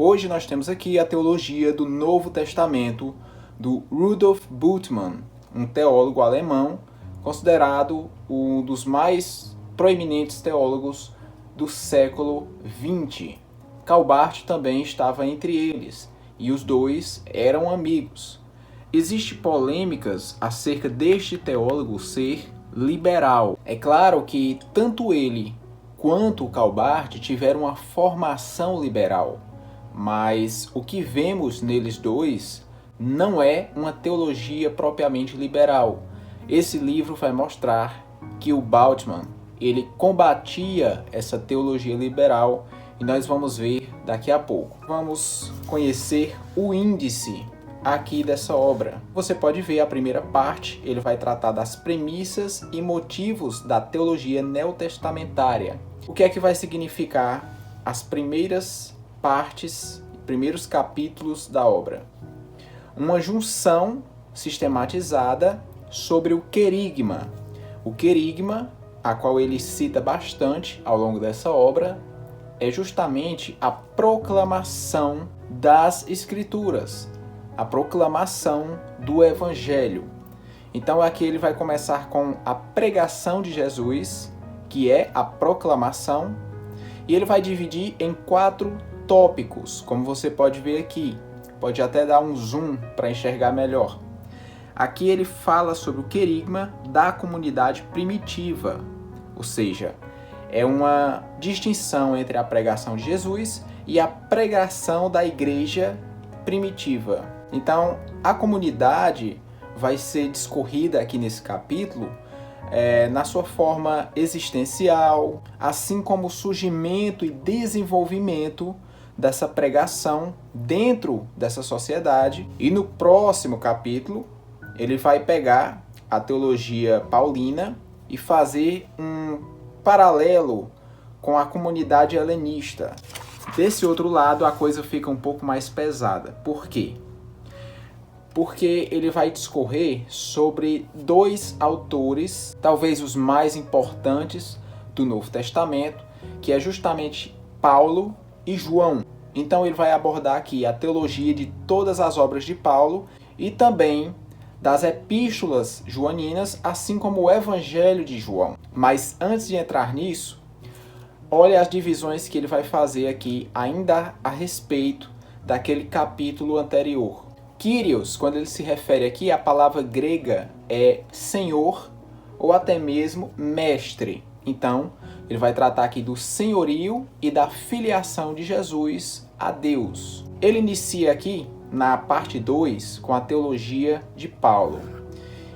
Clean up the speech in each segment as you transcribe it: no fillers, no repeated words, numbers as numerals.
Hoje nós temos aqui a teologia do Novo Testamento do Rudolf Bultmann, um teólogo alemão considerado um dos mais proeminentes teólogos do século XX. Calbart também estava entre eles, e os dois eram amigos. Existem polêmicas acerca deste teólogo ser liberal. É claro que tanto ele quanto o Calbart tiveram uma formação liberal, mas o que vemos neles dois não é uma teologia propriamente liberal. Esse livro vai mostrar que o Bultmann, ele combatia essa teologia liberal, e nós vamos ver daqui a pouco. Vamos conhecer o índice aqui dessa obra. Você pode ver a primeira parte, ele vai tratar das premissas e motivos da teologia neotestamentária. O que é que vai significar as primeiras partes, primeiros capítulos da obra? Uma junção sistematizada sobre o querigma. O querigma, a qual ele cita bastante ao longo dessa obra, é justamente a proclamação das Escrituras, a proclamação do Evangelho. Então aqui ele vai começar com a pregação de Jesus, que é a proclamação, e ele vai dividir em 4 tópicos, como você pode ver aqui. Pode até dar um zoom para enxergar melhor. Aqui ele fala sobre o querigma da comunidade primitiva, ou seja, é uma distinção entre a pregação de Jesus e a pregação da igreja primitiva. Então, a comunidade vai ser discorrida aqui nesse capítulo na sua forma existencial, assim como o surgimento e desenvolvimento dessa pregação dentro dessa sociedade. E no próximo capítulo, ele vai pegar a teologia paulina e fazer um paralelo com a comunidade helenista. Desse outro lado, a coisa fica um pouco mais pesada. Por quê? Porque ele vai discorrer sobre 2 autores, talvez os mais importantes do Novo Testamento, que é justamente Paulo e João. Então ele vai abordar aqui a teologia de todas as obras de Paulo e também das epístolas joaninas, assim como o Evangelho de João. Mas antes de entrar nisso, olha as divisões que ele vai fazer aqui ainda a respeito daquele capítulo anterior. Kyrios, quando ele se refere aqui, a palavra grega é Senhor ou até mesmo Mestre. Então, ele vai tratar aqui do senhorio e da filiação de Jesus a Deus. Ele inicia aqui na parte 2 com a teologia de Paulo.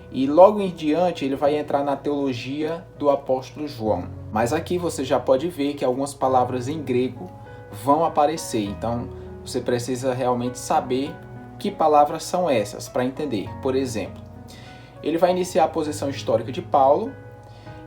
E logo em diante ele vai entrar na teologia do apóstolo João. Mas aqui você já pode ver que algumas palavras em grego vão aparecer. Então, você precisa realmente saber que palavras são essas para entender. Por exemplo, ele vai iniciar a posição histórica de Paulo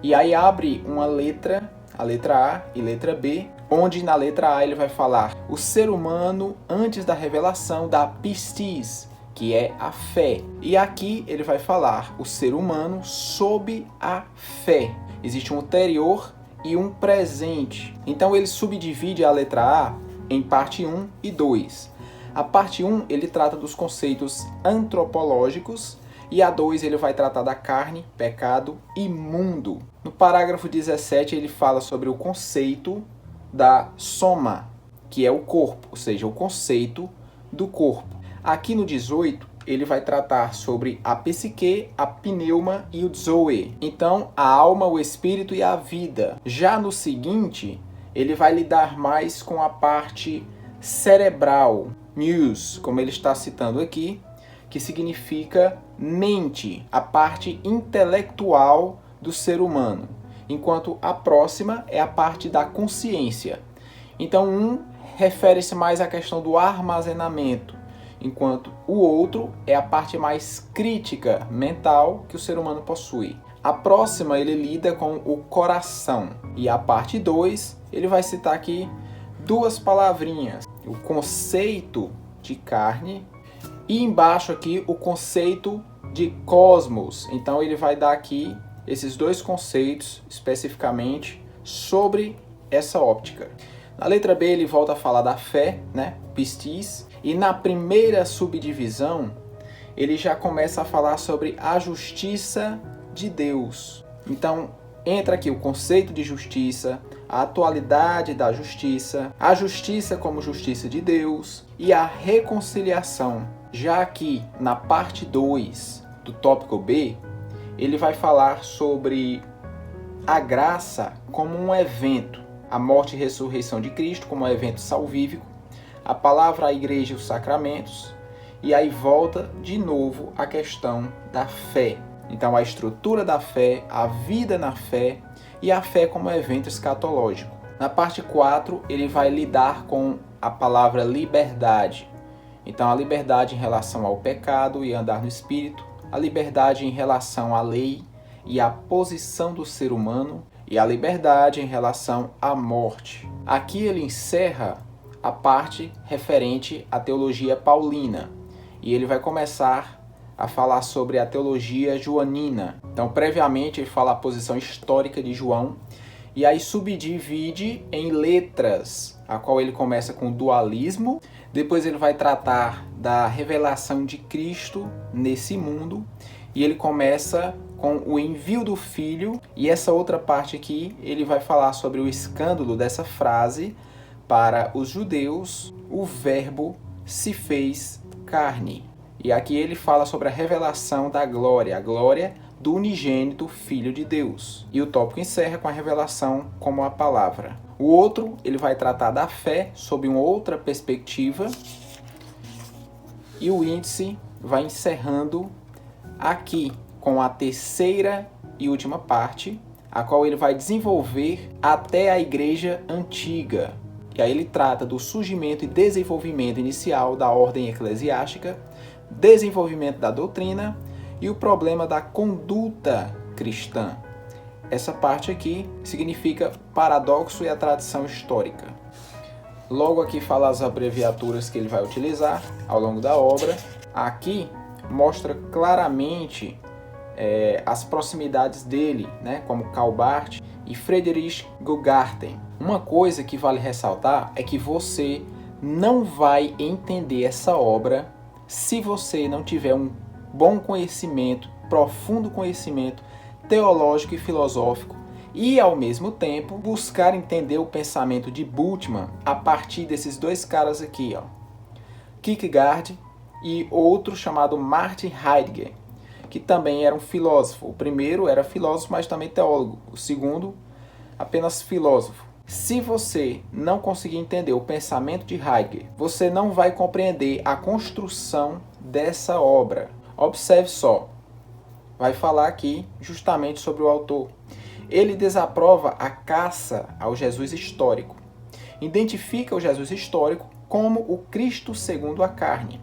e aí abre uma letra, a letra A e letra B, onde na letra A ele vai falar o ser humano antes da revelação da pistis, que é a fé. E aqui ele vai falar o ser humano sob a fé. Existe um anterior e um presente. Então ele subdivide a letra A em parte 1 e 2. A parte 1 ele trata dos conceitos antropológicos e a 2 ele vai tratar da carne, pecado e mundo. No parágrafo 17 ele fala sobre o conceito da soma, que é o corpo, ou seja, o conceito do corpo. Aqui no 18 ele vai tratar sobre a psique, a pneuma e o zoe. Então, a alma, o espírito e a vida. Já no seguinte, ele vai lidar mais com a parte cerebral, nous, como ele está citando aqui, que significa mente, a parte intelectual do ser humano, enquanto a próxima é a parte da consciência. Então, um refere-se mais à questão do armazenamento, enquanto o outro é a parte mais crítica mental que o ser humano possui. A próxima ele lida com o coração, e a parte 2 ele vai citar aqui 2 palavrinhas, o conceito de carne e embaixo aqui o conceito de cosmos. Então ele vai dar aqui esses 2 conceitos especificamente sobre essa óptica. Na letra B ele volta a falar da fé, né? Pistis. E na primeira subdivisão ele já começa a falar sobre a justiça de Deus. Então entra aqui o conceito de justiça, a atualidade da justiça, a justiça como justiça de Deus e a reconciliação. Já aqui na parte 2 do tópico B, ele vai falar sobre a graça como um evento, a morte e ressurreição de Cristo como um evento salvífico, a palavra, a igreja e os sacramentos, e aí volta de novo a questão da fé. Então a estrutura da fé, a vida na fé e a fé como evento escatológico. Na parte 4 ele vai lidar com a palavra liberdade. Então a liberdade em relação ao pecado e andar no espírito, a liberdade em relação à lei e à posição do ser humano e a liberdade em relação à morte. Aqui ele encerra a parte referente à teologia paulina e ele vai começar a falar sobre a teologia joanina. Então, previamente, ele fala a posição histórica de João e aí subdivide em letras, a qual ele começa com o dualismo, depois ele vai tratar da revelação de Cristo nesse mundo e ele começa com o envio do Filho, e essa outra parte aqui ele vai falar sobre o escândalo dessa frase: para os judeus, o verbo se fez carne. E aqui ele fala sobre a revelação da glória, a glória do unigênito Filho de Deus. E o tópico encerra com a revelação como a palavra. O outro, ele vai tratar da fé sob uma outra perspectiva. E o índice vai encerrando aqui com a terceira e última parte, a qual ele vai desenvolver até a igreja antiga. E aí ele trata do surgimento e desenvolvimento inicial da ordem eclesiástica, desenvolvimento da doutrina e o problema da conduta cristã. Essa parte aqui significa paradoxo e a tradição histórica. Logo aqui fala as abreviaturas que ele vai utilizar ao longo da obra. Aqui mostra claramente as proximidades dele, né, como Calbart e Friedrich Gugarten. Uma coisa que vale ressaltar é que você não vai entender essa obra se você não tiver um bom conhecimento, profundo conhecimento teológico e filosófico e, ao mesmo tempo, buscar entender o pensamento de Bultmann a partir desses dois caras aqui, ó, Kierkegaard e outro chamado Martin Heidegger, que também era um filósofo. O primeiro era filósofo, mas também teólogo. O segundo, apenas filósofo. Se você não conseguir entender o pensamento de Heidegger, você não vai compreender a construção dessa obra. Observe só, vai falar aqui justamente sobre o autor. Ele desaprova a caça ao Jesus histórico. Identifica o Jesus histórico como o Cristo segundo a carne,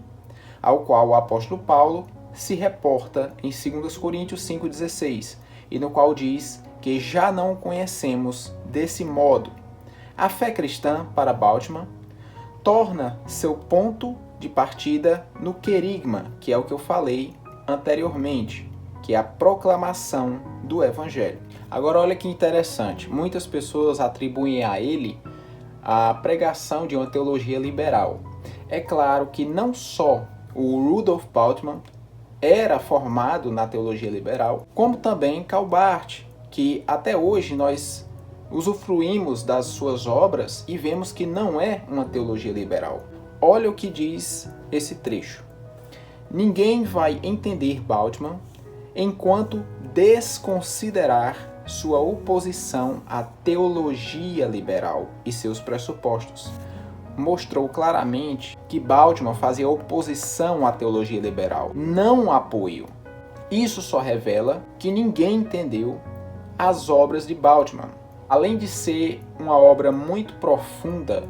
ao qual o apóstolo Paulo se reporta em 2 Coríntios 5,16, e no qual diz que já não o conhecemos desse modo. A fé cristã, para Bultmann, torna seu ponto de partida no querigma, que é o que eu falei anteriormente, que é a proclamação do Evangelho. Agora olha que interessante, muitas pessoas atribuem a ele a pregação de uma teologia liberal. É claro que não só o Rudolf Bultmann era formado na teologia liberal, como também Calbart, que até hoje nós usufruímos das suas obras e vemos que não é uma teologia liberal. Olha o que diz esse trecho. Ninguém vai entender Bultmann enquanto desconsiderar sua oposição à teologia liberal e seus pressupostos. Mostrou claramente que Bultmann fazia oposição à teologia liberal, não apoio. Isso só revela que ninguém entendeu as obras de Bultmann. Além de ser uma obra muito profunda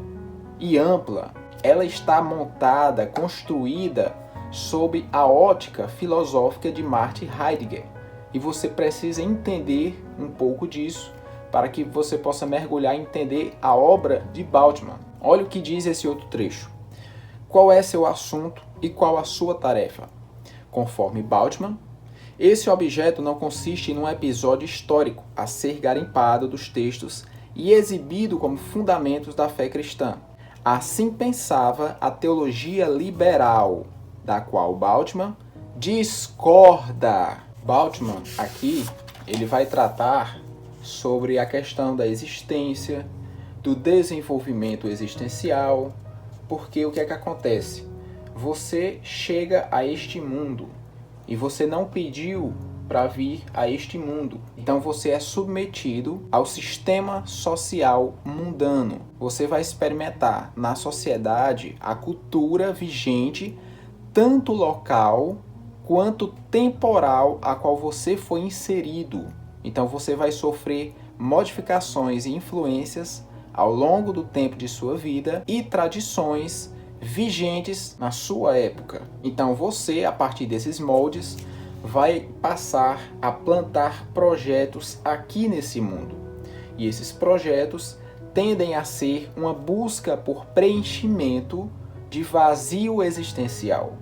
e ampla, ela está montada, construída sob a ótica filosófica de Martin Heidegger. E você precisa entender um pouco disso para que você possa mergulhar e entender a obra de Bultmann. Olha o que diz esse outro trecho. Qual é seu assunto e qual a sua tarefa? Conforme Bultmann, esse objeto não consiste num episódio histórico a ser garimpado dos textos e exibido como fundamentos da fé cristã. Assim pensava a teologia liberal, da qual Bultmann discorda. Bultmann, aqui, ele vai tratar sobre a questão da existência, do desenvolvimento existencial, porque o que é que acontece? Você chega a este mundo e você não pediu para vir a este mundo. Então você é submetido ao sistema social mundano. Você vai experimentar na sociedade a cultura vigente, tanto local quanto temporal a qual você foi inserido. Então você vai sofrer modificações e influências ao longo do tempo de sua vida e tradições vigentes na sua época. Então você, a partir desses moldes, vai passar a plantar projetos aqui nesse mundo. E esses projetos tendem a ser uma busca por preenchimento de vazio existencial.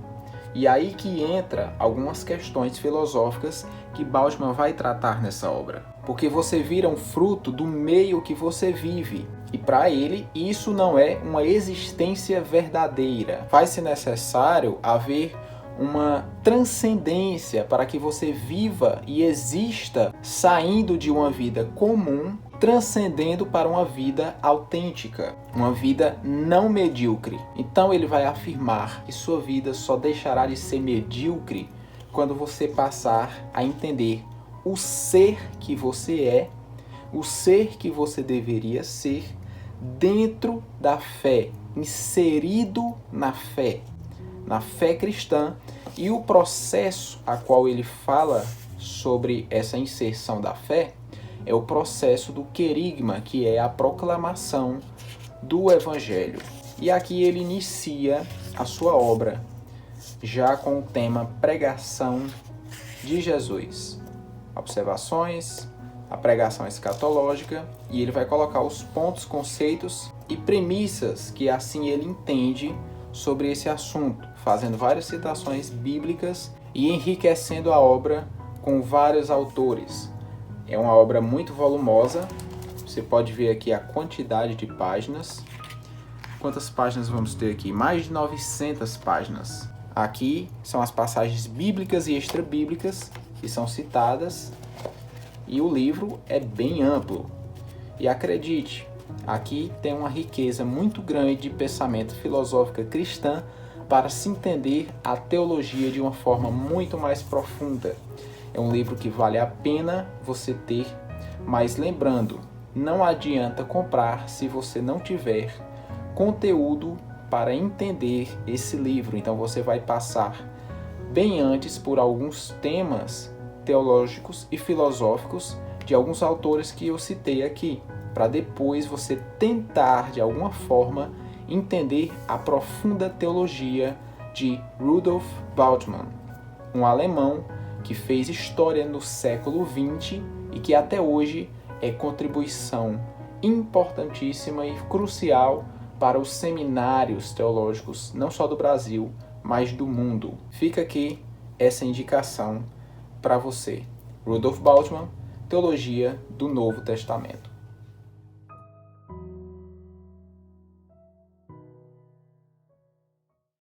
E aí que entra algumas questões filosóficas que Bultmann vai tratar nessa obra. Porque você vira um fruto do meio que você vive. E para ele, isso não é uma existência verdadeira. Faz-se necessário haver uma transcendência para que você viva e exista saindo de uma vida comum, transcendendo para uma vida autêntica, uma vida não medíocre. Então ele vai afirmar que sua vida só deixará de ser medíocre quando você passar a entender o ser que você é, o ser que você deveria ser dentro da fé, inserido na fé cristã, e o processo a qual ele fala sobre essa inserção da fé é o processo do querigma, que é a proclamação do Evangelho. E aqui ele inicia a sua obra já com o tema pregação de Jesus. Observações, a pregação escatológica, e ele vai colocar os pontos, conceitos e premissas que assim ele entende sobre esse assunto, fazendo várias citações bíblicas e enriquecendo a obra com vários autores. É uma obra muito volumosa, você pode ver aqui a quantidade de páginas. Quantas páginas vamos ter aqui? Mais de 900 páginas. Aqui são as passagens bíblicas e extrabíblicas que são citadas, e o livro é bem amplo. E acredite, aqui tem uma riqueza muito grande de pensamento filosófico cristã para se entender a teologia de uma forma muito mais profunda. É um livro que vale a pena você ter, mas lembrando, não adianta comprar se você não tiver conteúdo para entender esse livro. Então você vai passar bem antes por alguns temas teológicos e filosóficos de alguns autores que eu citei aqui, para depois você tentar de alguma forma entender a profunda teologia de Rudolf Bultmann, um alemão que fez história no século XX e que até hoje é contribuição importantíssima e crucial para os seminários teológicos, não só do Brasil, mas do mundo. Fica aqui essa indicação para você. Rudolf Bultmann, Teologia do Novo Testamento.